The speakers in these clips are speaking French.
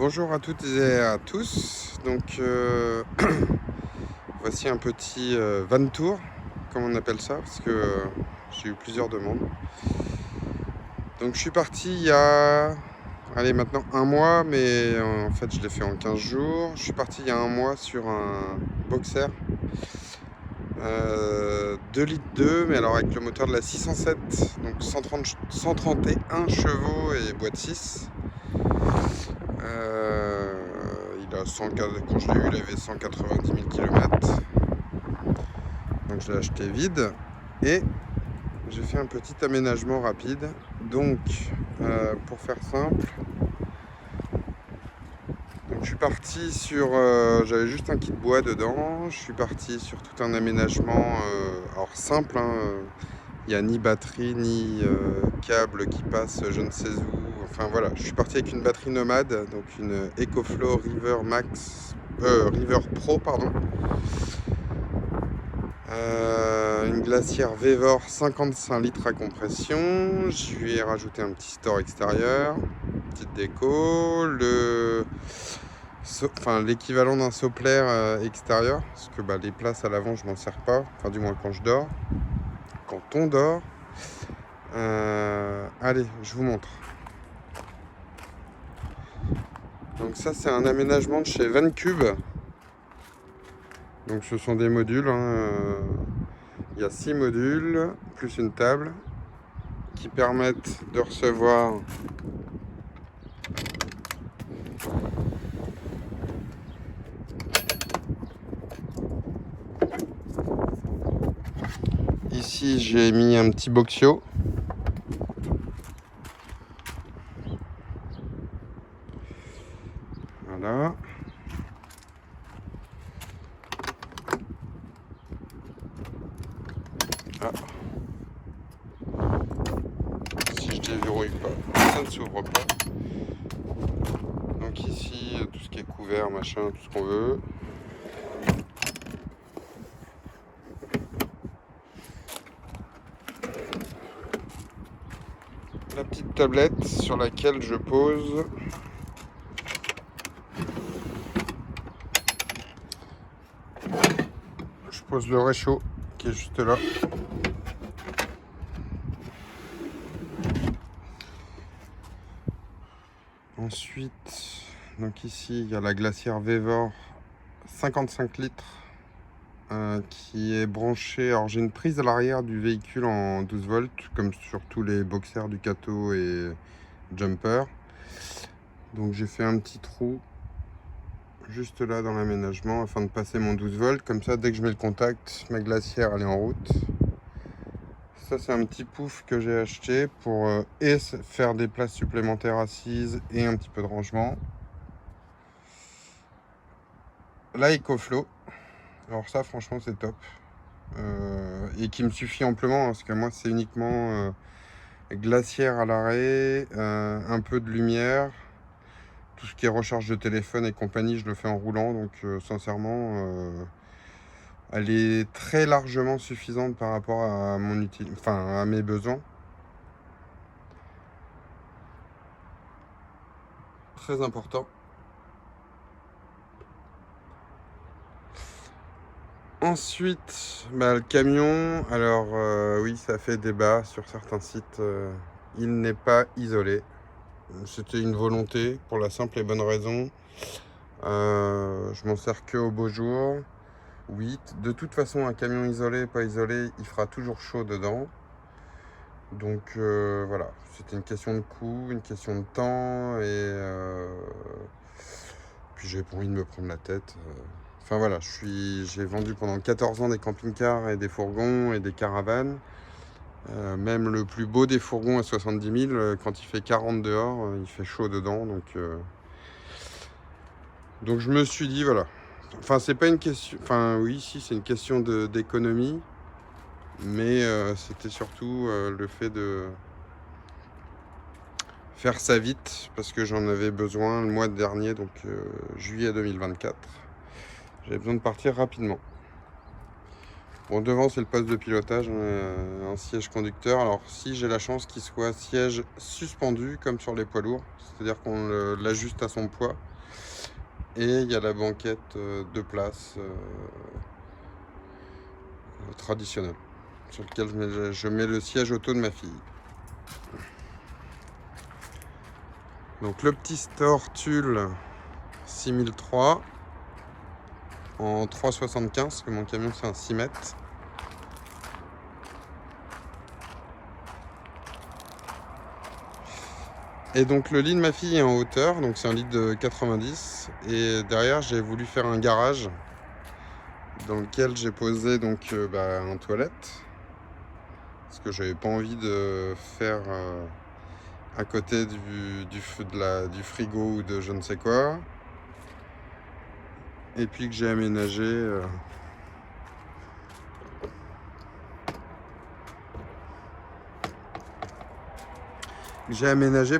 Bonjour à toutes et à tous. Voici un petit van tour, comme on appelle ça, parce que j'ai eu plusieurs demandes. Donc je suis parti il y a, allez, maintenant un mois, mais en fait je l'ai fait en 15 jours. Je suis parti il y a un mois sur un boxer 2 litres 2, mais alors avec le moteur de la 607, donc 131 chevaux et boîte 6. Il a 100, quand je l'ai eu, il avait 190 000 km. Donc je l'ai acheté vide et j'ai fait un petit aménagement rapide. Donc, pour faire simple, je suis parti sur. J'avais juste un kit bois dedans. Je suis parti sur tout un aménagement alors simple, hein. Il n'y a ni batterie, ni câble qui passe je ne sais où. Enfin voilà, je suis parti avec une batterie nomade, donc une EcoFlow River Pro, pardon. Une glacière Vevor 55 litres à compression. Je lui ai rajouté un petit store extérieur, petite déco, l'équivalent d'un sopplaire extérieur, parce que les places à l'avant je m'en sers pas, enfin du moins quand je dors, quand on dort. Allez, je vous montre. Donc ça c'est un aménagement de chez Vancube. Donc ce sont des modules, hein. Il y a 6 modules, plus une table, qui permettent de recevoir ici. J'ai mis un petit boxio. Voilà. Ah. Si je déverrouille pas, ça ne s'ouvre pas. Donc ici, tout ce qui est couvert, machin, tout ce qu'on veut. La petite tablette sur laquelle je pose le réchaud qui est juste là. Ensuite, donc ici, il y a la glacière Vevor 55 litres qui est branchée. Alors j'ai une prise à l'arrière du véhicule en 12 volts, comme sur tous les boxers Ducato et Jumper. Donc j'ai fait un petit trou juste là dans l'aménagement afin de passer mon 12 volts. Comme ça, dès que je mets le contact, ma glacière elle est en route. Ça c'est un petit pouf que j'ai acheté pour faire des places supplémentaires assises et un petit peu de rangement. La EcoFlow, alors ça franchement c'est top, et qui me suffit amplement, parce que moi c'est uniquement glacière à l'arrêt, un peu de lumière, tout ce qui est recharge de téléphone et compagnie je le fais en roulant, donc sincèrement elle est très largement suffisante par rapport à à mes besoins. Très important. Ensuite, le camion, alors oui, ça fait débat sur certains sites. Il n'est pas isolé. C'était une volonté pour la simple et bonne raison. Je m'en sers que au beau jour. Oui, de toute façon, un camion isolé, pas isolé, il fera toujours chaud dedans. Donc voilà, c'était une question de coût, une question de temps, et puis j'ai pas envie de me prendre la tête. Enfin voilà, j'ai vendu pendant 14 ans des camping-cars et des fourgons et des caravanes. Même le plus beau des fourgons à 70 000, quand il fait 40 dehors, il fait chaud dedans. Donc je me suis dit, voilà. Enfin, c'est pas une question. Enfin, oui, si, c'est une question d'économie. Mais c'était surtout le fait de faire ça vite, parce que j'en avais besoin le mois dernier, donc juillet 2024. J'avais besoin de partir rapidement. Bon, devant, c'est le poste de pilotage, un siège conducteur. Alors, si j'ai la chance qu'il soit siège suspendu, comme sur les poids lourds, c'est-à-dire qu'on l'ajuste à son poids. Et il y a la banquette de place traditionnelle, sur lequel je mets le siège auto de ma fille. Donc, le petit store Tulle 6003 en 3,75, parce que mon camion, c'est un 6 mètres. Et donc le lit de ma fille est en hauteur, donc c'est un lit de 90. Et derrière j'ai voulu faire un garage dans lequel j'ai posé donc un toilette. Parce que j'avais pas envie de faire à côté du frigo ou de je ne sais quoi. Et puis que j'ai aménagé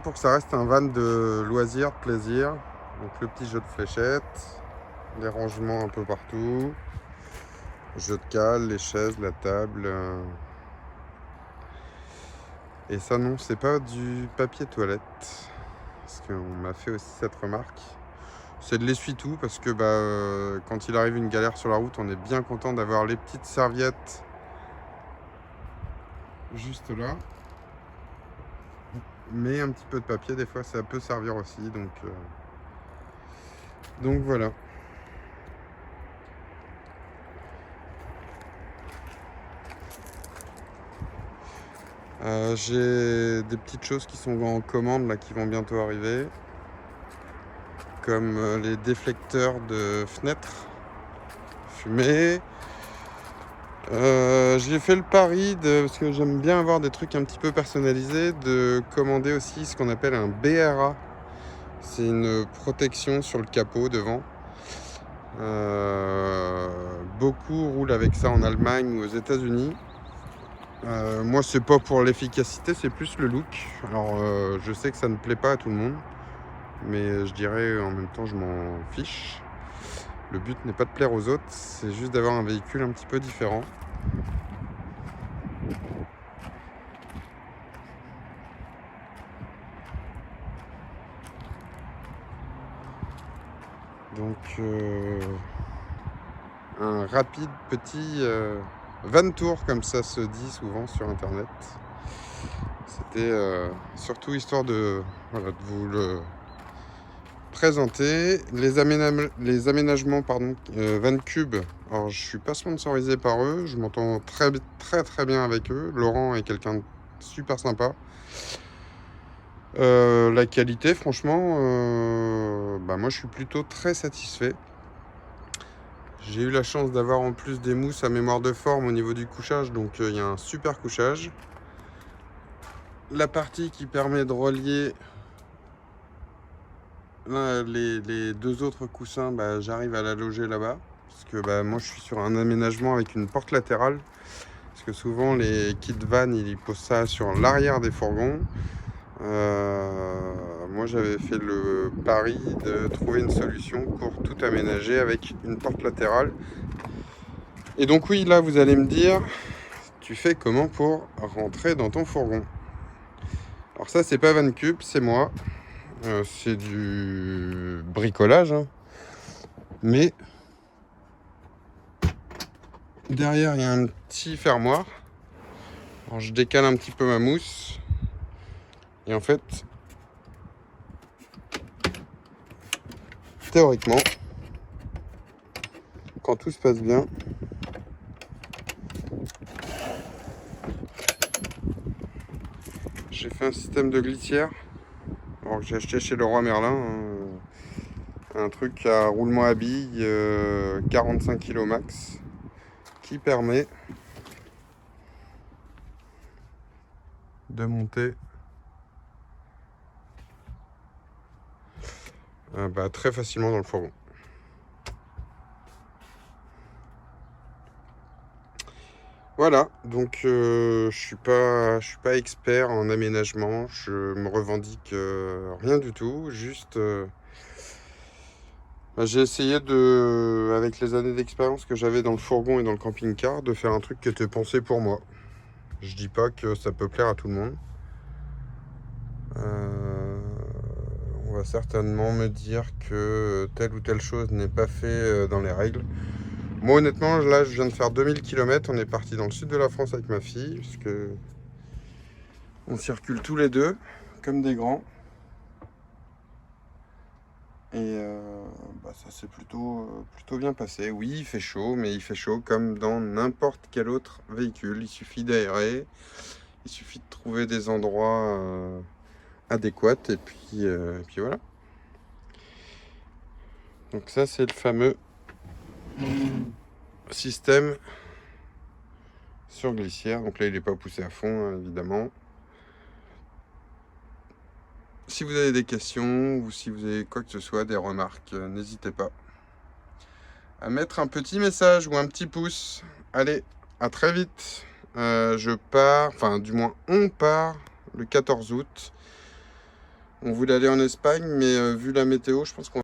pour que ça reste un van de loisirs, de plaisir. Donc le petit jeu de fléchettes, les rangements un peu partout, jeu de cale, les chaises, la table. Et ça non, c'est pas du papier toilette. Parce qu'on m'a fait aussi cette remarque. C'est de l'essuie-tout parce que quand il arrive une galère sur la route, on est bien content d'avoir les petites serviettes juste là. Mais un petit peu de papier, des fois, ça peut servir aussi. Donc voilà. J'ai des petites choses qui sont en commande là, qui vont bientôt arriver. Comme les déflecteurs de fenêtres fumées. J'ai fait le pari, parce que j'aime bien avoir des trucs un petit peu personnalisés, de commander aussi ce qu'on appelle un BRA. C'est une protection sur le capot devant. Beaucoup roulent avec ça en Allemagne ou aux États-Unis. Moi, c'est pas pour l'efficacité, c'est plus le look. Alors, je sais que ça ne plaît pas à tout le monde, mais je dirais en même temps, je m'en fiche. Le but n'est pas de plaire aux autres, c'est juste d'avoir un véhicule un petit peu différent. Donc, un rapide petit van tour, comme ça se dit souvent sur internet. C'était surtout histoire de vous le présenter. Les aménagements Vancube, alors je suis pas sponsorisé par eux, je m'entends très très bien avec eux. Laurent est quelqu'un de super sympa. La qualité, franchement, moi je suis plutôt très satisfait. J'ai eu la chance d'avoir en plus des mousses à mémoire de forme au niveau du couchage, donc il y a un super couchage. La partie qui permet de relier les deux autres coussins, j'arrive à la loger là-bas. Parce que moi je suis sur un aménagement avec une porte latérale. Parce que souvent les kits van ils posent ça sur l'arrière des fourgons. Moi j'avais fait le pari de trouver une solution pour tout aménager avec une porte latérale. Et donc oui, là vous allez me dire, tu fais comment pour rentrer dans ton fourgon? Alors ça c'est pas Vancube, c'est moi. C'est du bricolage, hein. Mais derrière il y a un petit fermoir. Alors je décale un petit peu ma mousse. Et en fait, théoriquement, quand tout se passe bien, j'ai fait un système de glissière. Alors que j'ai acheté chez Leroy Merlin, un truc à roulement à billes, 45 kg max, qui permet de monter très facilement dans le fourgon. Voilà, donc je suis pas expert en aménagement, je me revendique rien du tout, juste J'ai essayé de, avec les années d'expérience que j'avais dans le fourgon et dans le camping-car, de faire un truc qui était pensé pour moi. Je dis pas que ça peut plaire à tout le monde. On va certainement me dire que telle ou telle chose n'est pas fait dans les règles. Moi honnêtement, là je viens de faire 2000 km, on est parti dans le sud de la France avec ma fille, puisque on circule tous les deux, comme des grands. Et ça s'est plutôt bien passé. Oui, il fait chaud, mais il fait chaud comme dans n'importe quel autre véhicule. Il suffit d'aérer, il suffit de trouver des endroits adéquats, et puis voilà. Donc ça, c'est le fameux système sur glissière. Donc là, il n'est pas poussé à fond, hein, évidemment. Si vous avez des questions ou si vous avez quoi que ce soit, des remarques, n'hésitez pas à mettre un petit message ou un petit pouce. Allez, à très vite. Je pars, enfin du moins on part le 14 août. On voulait aller en Espagne, mais vu la météo, je pense qu'on